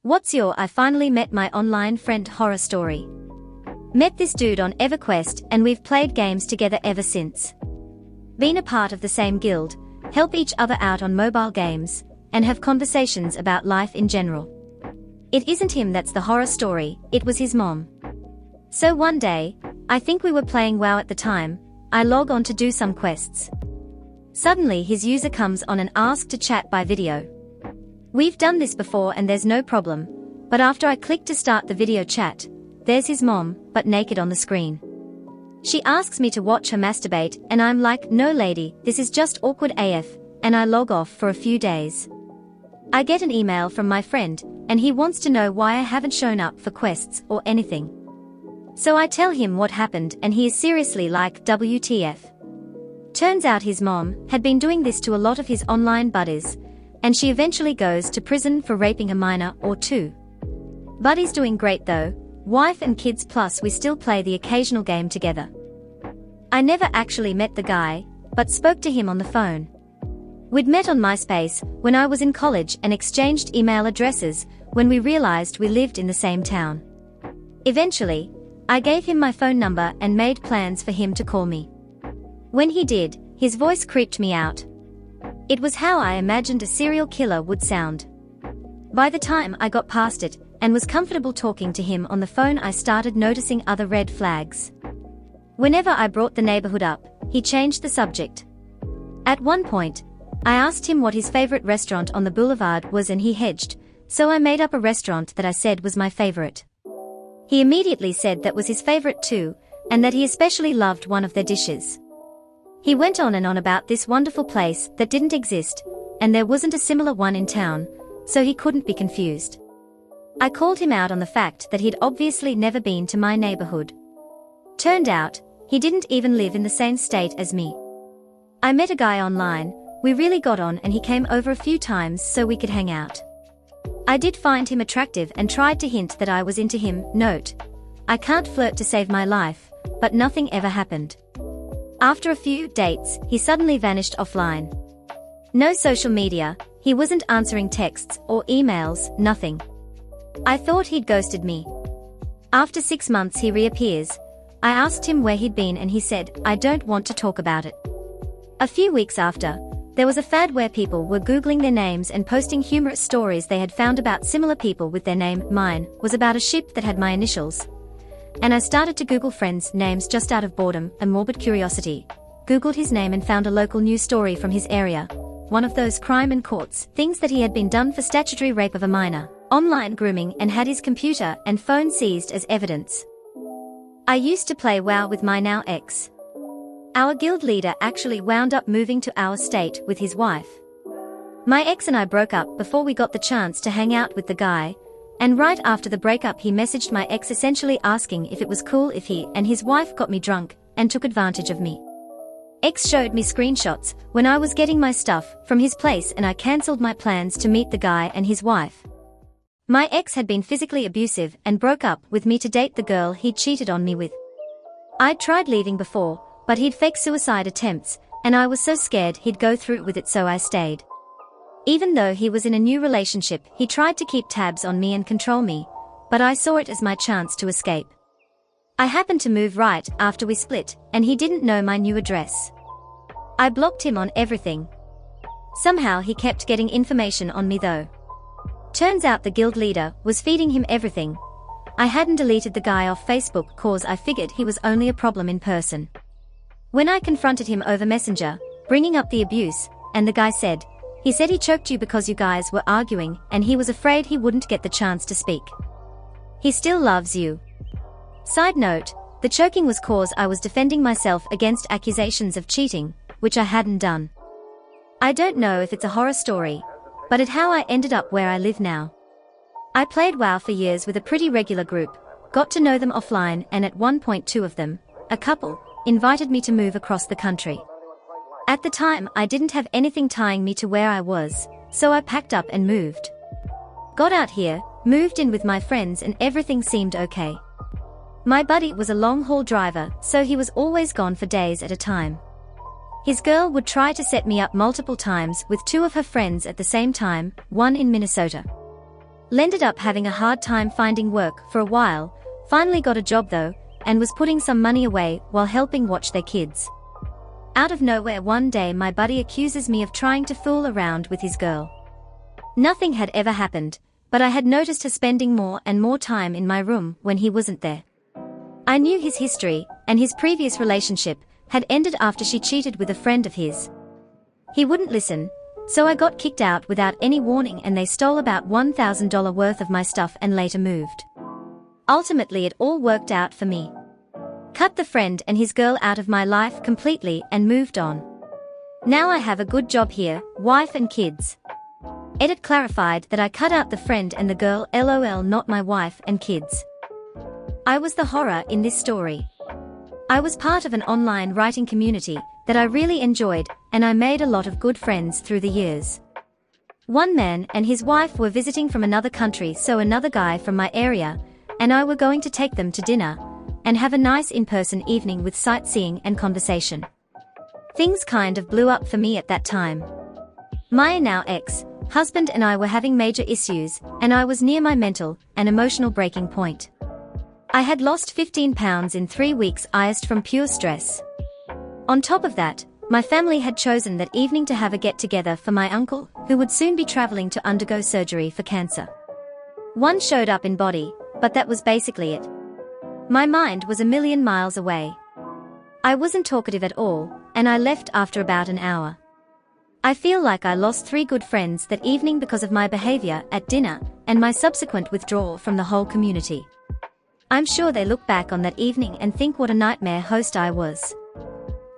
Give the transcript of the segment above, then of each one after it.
I finally met my online friend horror story. Met this dude on EverQuest and we've played games together ever since. Been a part of the same guild, help each other out on mobile games, and have conversations about life in general. It isn't him that's the horror story, it was his mom. So one day, I think we were playing WoW at the time, I log on to do some quests. Suddenly his user comes on and asks to chat by video. We've done this before and there's no problem, but after I click to start the video chat, there's his mom, but naked on the screen. She asks me to watch her masturbate and I'm like, no lady, this is just awkward AF, and I log off for a few days. I get an email from my friend, and he wants to know why I haven't shown up for quests or anything. So I tell him what happened and he is seriously like, WTF. Turns out his mom had been doing this to a lot of his online buddies, and she eventually goes to prison for raping a minor or two. Buddy's doing great though, wife and kids, plus we still play the occasional game together. I never actually met the guy, but spoke to him on the phone. We'd met on MySpace when I was in college and exchanged email addresses when we realized we lived in the same town. Eventually, I gave him my phone number and made plans for him to call me. When he did, his voice creeped me out. It was how I imagined a serial killer would sound. By the time I got past it and was comfortable talking to him on the phone, I started noticing other red flags. Whenever I brought the neighborhood up, he changed the subject. At one point, I asked him what his favorite restaurant on the boulevard was and he hedged, so I made up a restaurant that I said was my favorite. He immediately said that was his favorite too, and that he especially loved one of their dishes. He went on and on about this wonderful place that didn't exist, and there wasn't a similar one in town, so he couldn't be confused. I called him out on the fact that he'd obviously never been to my neighborhood. Turned out, he didn't even live in the same state as me. I met a guy online, we really got on and he came over a few times so we could hang out. I did find him attractive and tried to hint that I was into him. Note: I can't flirt to save my life, but nothing ever happened. After a few dates, he suddenly vanished offline. No social media, he wasn't answering texts or emails, nothing. I thought he'd ghosted me. After 6 months he reappears. I asked him where he'd been and he said, I don't want to talk about it. A few weeks after, there was a fad where people were Googling their names and posting humorous stories they had found about similar people with their name. Mine was about a ship that had my initials. And I started to Google friends' names just out of boredom and morbid curiosity. Googled his name and found a local news story from his area. One of those crime and courts things that he had been done for statutory rape of a minor, online grooming, and had his computer and phone seized as evidence. I used to play WoW with my now ex. Our guild leader actually wound up moving to our state with his wife. My ex and I broke up before we got the chance to hang out with the guy, and right after the breakup he messaged my ex essentially asking if it was cool if he and his wife got me drunk and took advantage of me. Ex showed me screenshots when I was getting my stuff from his place and I cancelled my plans to meet the guy and his wife. My ex had been physically abusive and broke up with me to date the girl he'd cheated on me with. I'd tried leaving before, but he'd fake suicide attempts, and I was so scared he'd go through with it, so I stayed. Even though he was in a new relationship, he tried to keep tabs on me and control me, but I saw it as my chance to escape. I happened to move right after we split, and he didn't know my new address. I blocked him on everything. Somehow he kept getting information on me though. Turns out the guild leader was feeding him everything. I hadn't deleted the guy off Facebook cause I figured he was only a problem in person. When I confronted him over Messenger, bringing up the abuse, and the guy said, he said he choked you because you guys were arguing and he was afraid he wouldn't get the chance to speak. He still loves you. Side note, the choking was cause I was defending myself against accusations of cheating, which I hadn't done. I don't know if it's a horror story, but it's how I ended up where I live now. I played WoW for years with a pretty regular group, got to know them offline, and at one point two of them, a couple, invited me to move across the country. At the time I didn't have anything tying me to where I was, so I packed up and moved. Got out here, moved in with my friends, and everything seemed okay. My buddy was a long-haul driver, so he was always gone for days at a time. His girl would try to set me up multiple times with two of her friends at the same time, one in Minnesota. Ended up having a hard time finding work for a while, finally got a job though, and was putting some money away while helping watch their kids. Out of nowhere one day my buddy accuses me of trying to fool around with his girl. Nothing had ever happened, but I had noticed her spending more and more time in my room when he wasn't there. I knew his history, and his previous relationship had ended after she cheated with a friend of his. He wouldn't listen, so I got kicked out without any warning and they stole about $1,000 worth of my stuff and later moved. Ultimately it all worked out for me. Cut the friend and his girl out of my life completely and moved on. Now I have a good job here, wife and kids. Edit clarified that I cut out the friend and the girl, lol, not my wife and kids. I was the horror in this story. I was part of an online writing community that I really enjoyed, and I made a lot of good friends through the years. One man and his wife were visiting from another country, so another guy from my area and I were going to take them to dinner and have a nice in-person evening with sightseeing and conversation. Things kind of blew up for me at that time. My now ex-husband and I were having major issues, and I was near my mental and emotional breaking point. I had lost 15 pounds in 3 weeks iced from pure stress. On top of that, my family had chosen that evening to have a get-together for my uncle, who would soon be traveling to undergo surgery for cancer. One showed up in body, but that was basically it. My mind was a million miles away. I wasn't talkative at all, and I left after about an hour. I feel like I lost 3 good friends that evening because of my behavior at dinner and my subsequent withdrawal from the whole community. I'm sure they look back on that evening and think what a nightmare host I was.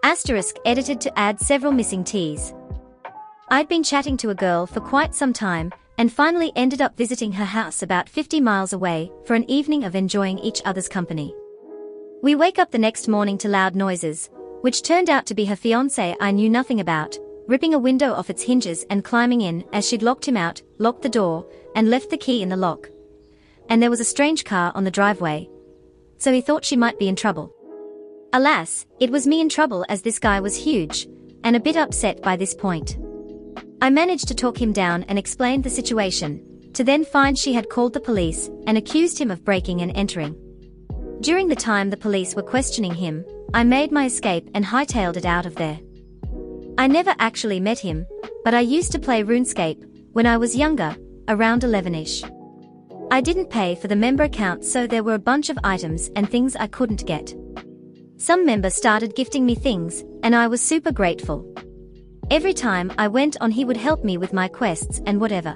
Asterisk edited to add several missing T's. I'd been chatting to a girl for quite some time and finally ended up visiting her house about 50 miles away for an evening of enjoying each other's company. We wake up the next morning to loud noises, which turned out to be her fiancé I knew nothing about, ripping a window off its hinges and climbing in as she'd locked him out, locked the door, and left the key in the lock. And there was a strange car on the driveway, so he thought she might be in trouble. Alas, it was me in trouble, as this guy was huge, and a bit upset by this point. I managed to talk him down and explained the situation, to then find she had called the police and accused him of breaking and entering. During the time the police were questioning him, I made my escape and hightailed it out of there. I never actually met him, but I used to play RuneScape when I was younger, around 11ish. I didn't pay for the member account, so there were a bunch of items and things I couldn't get. Some members started gifting me things, and I was super grateful. Every time I went on, he would help me with my quests and whatever.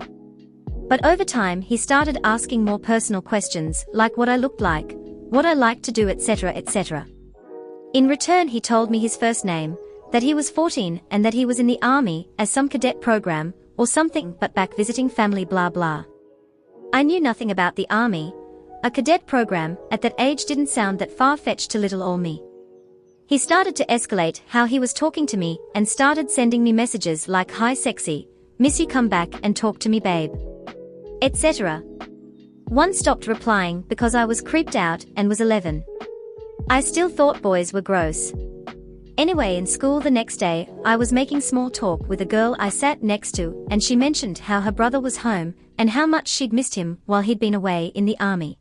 But over time he started asking more personal questions, like what I looked like, what I liked to do, etc, etc. In return he told me his first name, that he was 14 and that he was in the army as some cadet program or something, but back visiting family, blah blah. I knew nothing about the army. A cadet program at that age didn't sound that far-fetched to little old me. He started to escalate how he was talking to me and started sending me messages like, "Hi sexy, miss you, come back and talk to me babe," etc. One stopped replying because I was creeped out and was 11. I still thought boys were gross. Anyway, in school the next day, I was making small talk with a girl I sat next to, and she mentioned how her brother was home and how much she'd missed him while he'd been away in the army.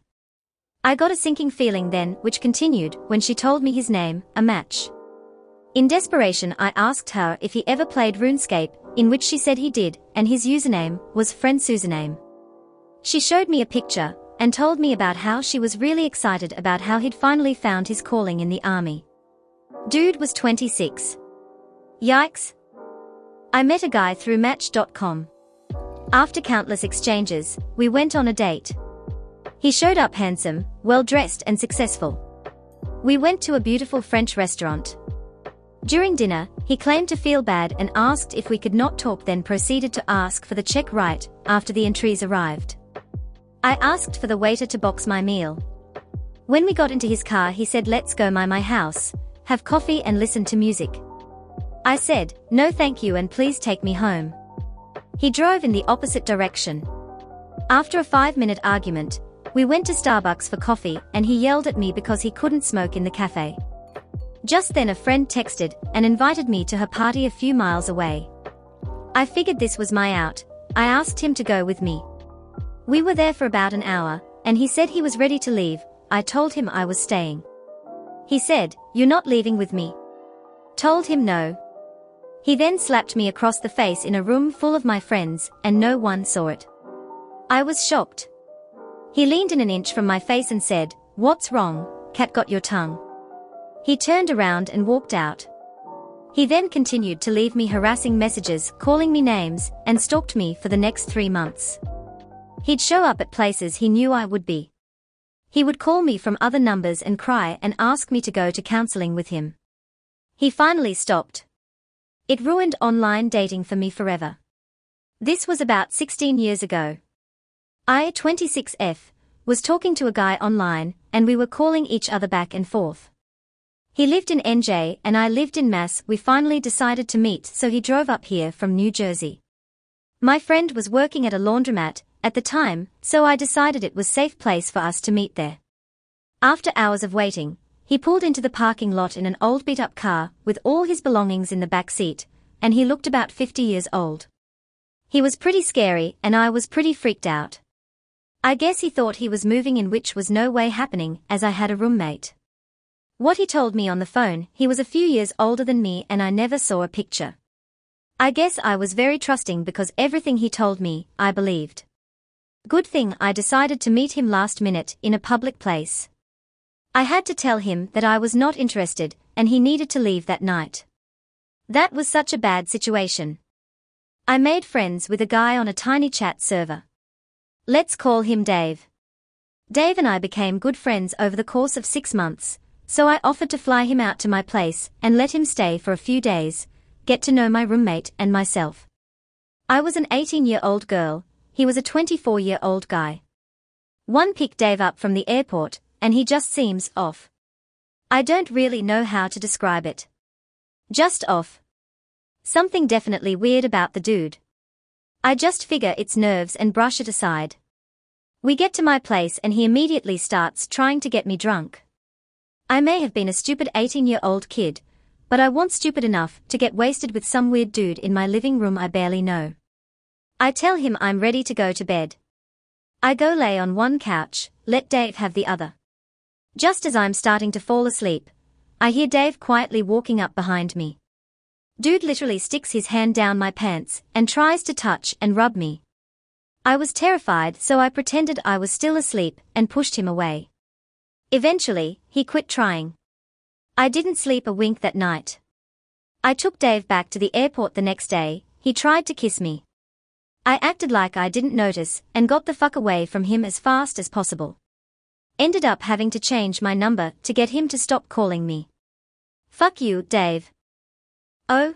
I got a sinking feeling then, which continued when she told me his name, a match. In desperation I asked her if he ever played RuneScape, in which she said he did, and his username was friend username. She showed me a picture and told me about how she was really excited about how he'd finally found his calling in the army. Dude was 26. Yikes. I met a guy through Match.com. After countless exchanges, we went on a date. He showed up handsome, well-dressed and successful. We went to a beautiful French restaurant. During dinner, he claimed to feel bad and asked if we could not talk, then proceeded to ask for the check right after the entries arrived. I asked for the waiter to box my meal. When we got into his car he said, "Let's go by my house, have coffee and listen to music." I said, "No thank you and please take me home." He drove in the opposite direction. After a 5-minute argument, we went to Starbucks for coffee and he yelled at me because he couldn't smoke in the cafe. Just then a friend texted and invited me to her party a few miles away. I figured this was my out. I asked him to go with me. We were there for about an hour, and he said he was ready to leave. I told him I was staying. He said, "You're not leaving with me." Told him no. He then slapped me across the face in a room full of my friends, and no one saw it. I was shocked. He leaned in an inch from my face and said, "What's wrong, cat, got your tongue?" He turned around and walked out. He then continued to leave me harassing messages, calling me names, and stalked me for the next 3 months. He'd show up at places he knew I would be. He would call me from other numbers and cry and ask me to go to counseling with him. He finally stopped. It ruined online dating for me forever. This was about 16 years ago. I, 26F, was talking to a guy online, and we were calling each other back and forth. He lived in NJ and I lived in Mass. We finally decided to meet, so he drove up here from New Jersey. My friend was working at a laundromat at the time, so I decided it was a safe place for us to meet there. After hours of waiting, he pulled into the parking lot in an old beat-up car with all his belongings in the back seat, and he looked about 50 years old. He was pretty scary and I was pretty freaked out. I guess he thought he was moving in, which was no way happening as I had a roommate. What he told me on the phone, he was a few years older than me and I never saw a picture. I guess I was very trusting because everything he told me, I believed. Good thing I decided to meet him last minute in a public place. I had to tell him that I was not interested and he needed to leave that night. That was such a bad situation. I made friends with a guy on a tiny chat server. Let's call him Dave. Dave and I became good friends over the course of 6 months, so I offered to fly him out to my place and let him stay for a few days, get to know my roommate and myself. I was an 18-year-old girl, he was a 24-year-old guy. One picked Dave up from the airport, and he just seems off. I don't really know how to describe it. Just off. Something definitely weird about the dude. I just figure it's nerves and brush it aside. We get to my place and he immediately starts trying to get me drunk. I may have been a stupid 18-year-old kid, but I wasn't stupid enough to get wasted with some weird dude in my living room I barely know. I tell him I'm ready to go to bed. I go lay on one couch, let Dave have the other. Just as I'm starting to fall asleep, I hear Dave quietly walking up behind me. Dude literally sticks his hand down my pants and tries to touch and rub me. I was terrified, so I pretended I was still asleep and pushed him away. Eventually, he quit trying. I didn't sleep a wink that night. I took Dave back to the airport the next day. He tried to kiss me. I acted like I didn't notice and got the fuck away from him as fast as possible. Ended up having to change my number to get him to stop calling me. Fuck you, Dave. Oh?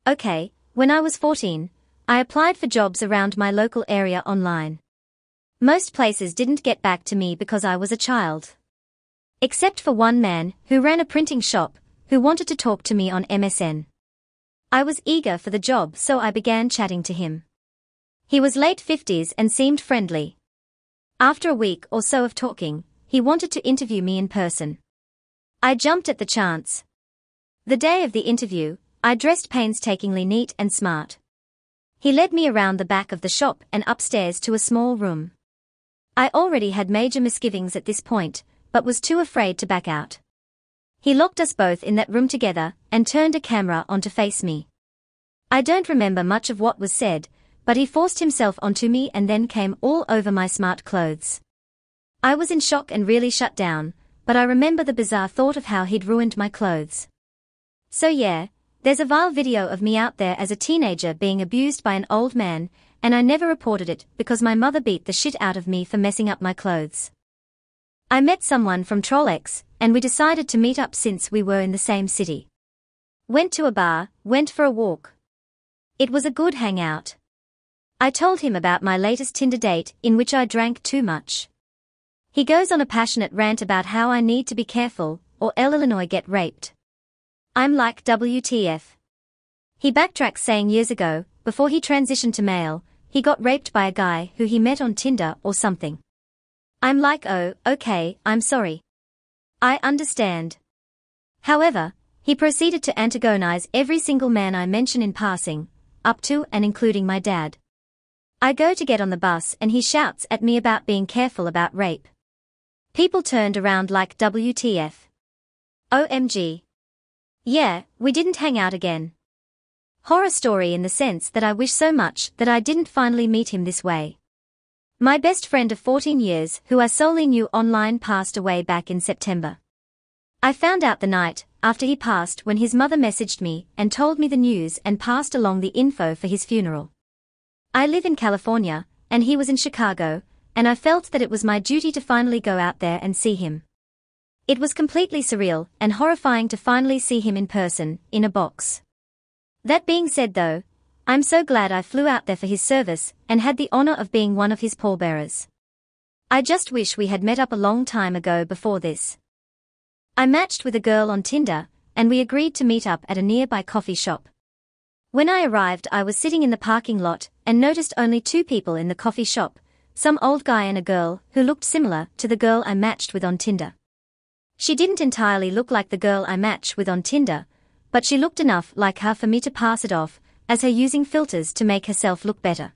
Okay, when I was 14, I applied for jobs around my local area online. Most places didn't get back to me because I was a child. Except for one man who ran a printing shop who wanted to talk to me on MSN. I was eager for the job, so I began chatting to him. He was late 50s and seemed friendly. After a week or so of talking, he wanted to interview me in person. I jumped at the chance. The day of the interview, I dressed painstakingly neat and smart. He led me around the back of the shop and upstairs to a small room. I already had major misgivings at this point, but was too afraid to back out. He locked us both in that room together and turned a camera on to face me. I don't remember much of what was said, but he forced himself onto me and then came all over my smart clothes. I was in shock and really shut down, but I remember the bizarre thought of how he'd ruined my clothes. So yeah, there's a vile video of me out there as a teenager being abused by an old man, and I never reported it because my mother beat the shit out of me for messing up my clothes. I met someone from Trollex, and we decided to meet up since we were in the same city. Went to a bar, went for a walk. It was a good hangout. I told him about my latest Tinder date in which I drank too much. He goes on a passionate rant about how I need to be careful, or Illinois get raped. I'm like, WTF. He backtracks saying years ago, before he transitioned to male, he got raped by a guy who he met on Tinder or something. I'm like, oh, okay, I'm sorry. I understand. However, he proceeded to antagonize every single man I mention in passing, up to and including my dad. I go to get on the bus and he shouts at me about being careful about rape. People turned around like WTF. OMG. Yeah, we didn't hang out again. Horror story in the sense that I wish so much that I didn't finally meet him this way. My best friend of 14 years who I solely knew online passed away back in September. I found out the night after he passed when his mother messaged me and told me the news and passed along the info for his funeral. I live in California, and he was in Chicago, and I felt that it was my duty to finally go out there and see him. It was completely surreal and horrifying to finally see him in person, in a box. That being said though, I'm so glad I flew out there for his service and had the honor of being one of his pallbearers. I just wish we had met up a long time ago before this. I matched with a girl on Tinder, and we agreed to meet up at a nearby coffee shop. When I arrived, I was sitting in the parking lot and noticed only two people in the coffee shop, some old guy and a girl who looked similar to the girl I matched with on Tinder. She didn't entirely look like the girl I matched with on Tinder, but she looked enough like her for me to pass it off as her using filters to make herself look better.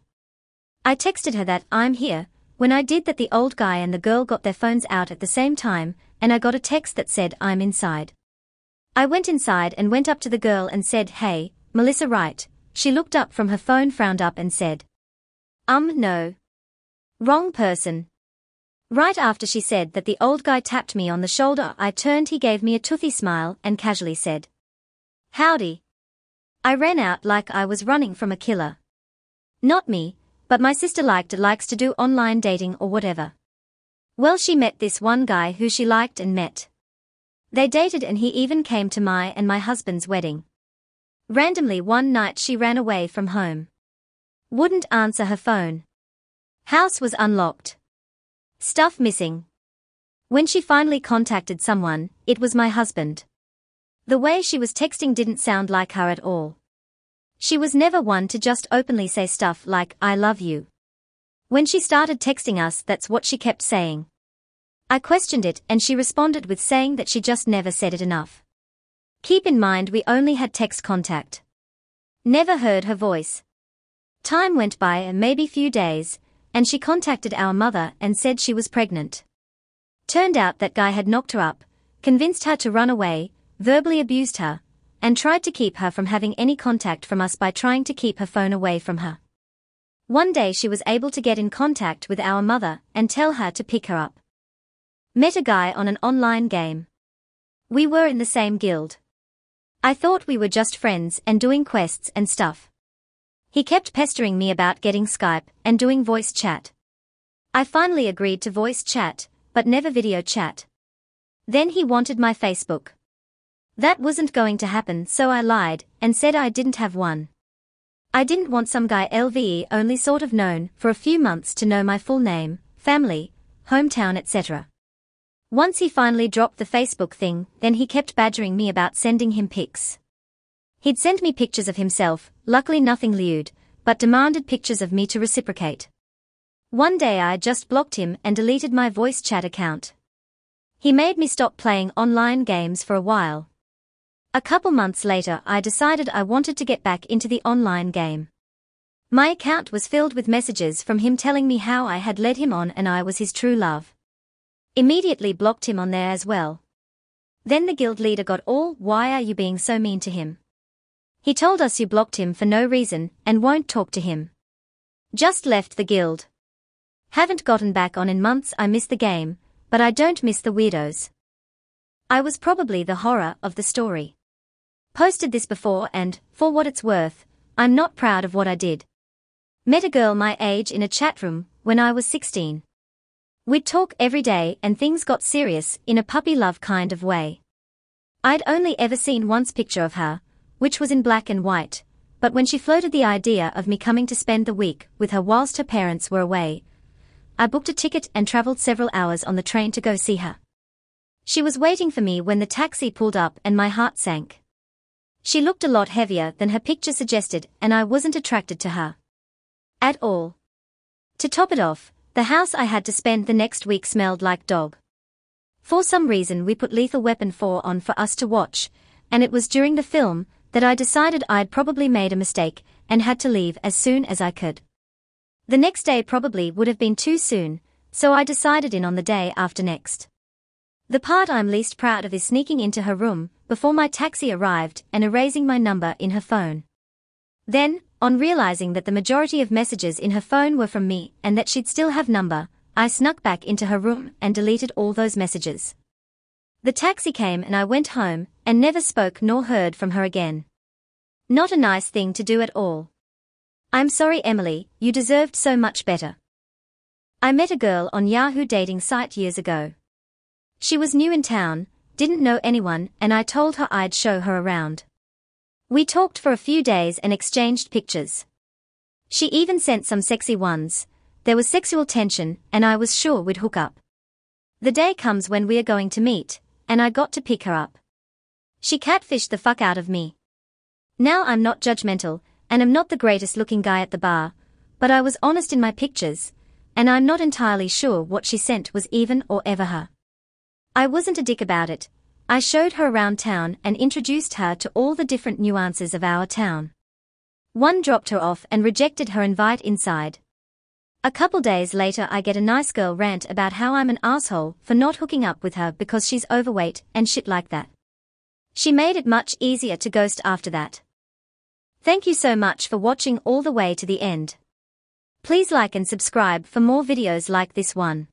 I texted her that I'm here. When I did that, the old guy and the girl got their phones out at the same time, and I got a text that said I'm inside. I went inside and went up to the girl and said, "Hey, Melissa, right?" She looked up from her phone, frowned up and said, No. Wrong person." Right after she said that, the old guy tapped me on the shoulder. I turned, he gave me a toothy smile and casually said, "Howdy." I ran out like I was running from a killer. Not me, but my sister likes to do online dating or whatever. Well, she met this one guy who she liked and met. They dated and he even came to my and my husband's wedding. Randomly one night she ran away from home. Wouldn't answer her phone. House was unlocked. Stuff missing. When she finally contacted someone, it was my husband. The way she was texting didn't sound like her at all. She was never one to just openly say stuff like, "I love you." When she started texting us, that's what she kept saying. I questioned it and she responded with saying that she just never said it enough. Keep in mind we only had text contact. Never heard her voice. Time went by, and maybe few days, and she contacted our mother and said she was pregnant. Turned out that guy had knocked her up, convinced her to run away, verbally abused her, and tried to keep her from having any contact from us by trying to keep her phone away from her. One day she was able to get in contact with our mother and tell her to pick her up. Met a guy on an online game. We were in the same guild. I thought we were just friends and doing quests and stuff. He kept pestering me about getting Skype and doing voice chat. I finally agreed to voice chat, but never video chat. Then he wanted my Facebook. That wasn't going to happen, so I lied and said I didn't have one. I didn't want some guy LVE only sort of known for a few months to know my full name, family, hometown, etc. Once he finally dropped the Facebook thing, then he kept badgering me about sending him pics. He'd sent me pictures of himself, luckily nothing lewd, but demanded pictures of me to reciprocate. One day I just blocked him and deleted my voice chat account. He made me stop playing online games for a while. A couple months later I decided I wanted to get back into the online game. My account was filled with messages from him telling me how I had led him on and I was his true love. Immediately blocked him on there as well. Then the guild leader got all, "Why are you being so mean to him? He told us you blocked him for no reason and won't talk to him." Just left the guild. Haven't gotten back on in months. I miss the game, but I don't miss the weirdos. I was probably the horror of the story. Posted this before and, for what it's worth, I'm not proud of what I did. Met a girl my age in a chat room when I was 16. We'd talk every day and things got serious in a puppy love kind of way. I'd only ever seen once picture of her, which was in black and white, but when she floated the idea of me coming to spend the week with her whilst her parents were away, I booked a ticket and travelled several hours on the train to go see her. She was waiting for me when the taxi pulled up and my heart sank. She looked a lot heavier than her picture suggested and I wasn't attracted to her at all. To top it off, the house I had to spend the next week smelled like dog. For some reason we put Lethal Weapon 4 on for us to watch, and it was during the film that I decided I'd probably made a mistake and had to leave as soon as I could. The next day probably would have been too soon, so I decided in on the day after next. The part I'm least proud of is sneaking into her room before my taxi arrived and erasing my number in her phone. Then, on realizing that the majority of messages in her phone were from me and that she'd still have number, I snuck back into her room and deleted all those messages. The taxi came and I went home and never spoke nor heard from her again. Not a nice thing to do at all. I'm sorry, Emily, you deserved so much better. I met a girl on Yahoo dating site years ago. She was new in town, didn't know anyone, and I told her I'd show her around. We talked for a few days and exchanged pictures. She even sent some sexy ones. There was sexual tension and I was sure we'd hook up. The day comes when we are going to meet, and I got to pick her up. She catfished the fuck out of me. Now I'm not judgmental, and am not the greatest looking guy at the bar, but I was honest in my pictures, and I'm not entirely sure what she sent was even or ever her. I wasn't a dick about it. I showed her around town and introduced her to all the different nuances of our town. One dropped her off and rejected her invite inside. A couple days later I get a nice girl rant about how I'm an asshole for not hooking up with her because she's overweight and shit like that. She made it much easier to ghost after that. Thank you so much for watching all the way to the end. Please like and subscribe for more videos like this one.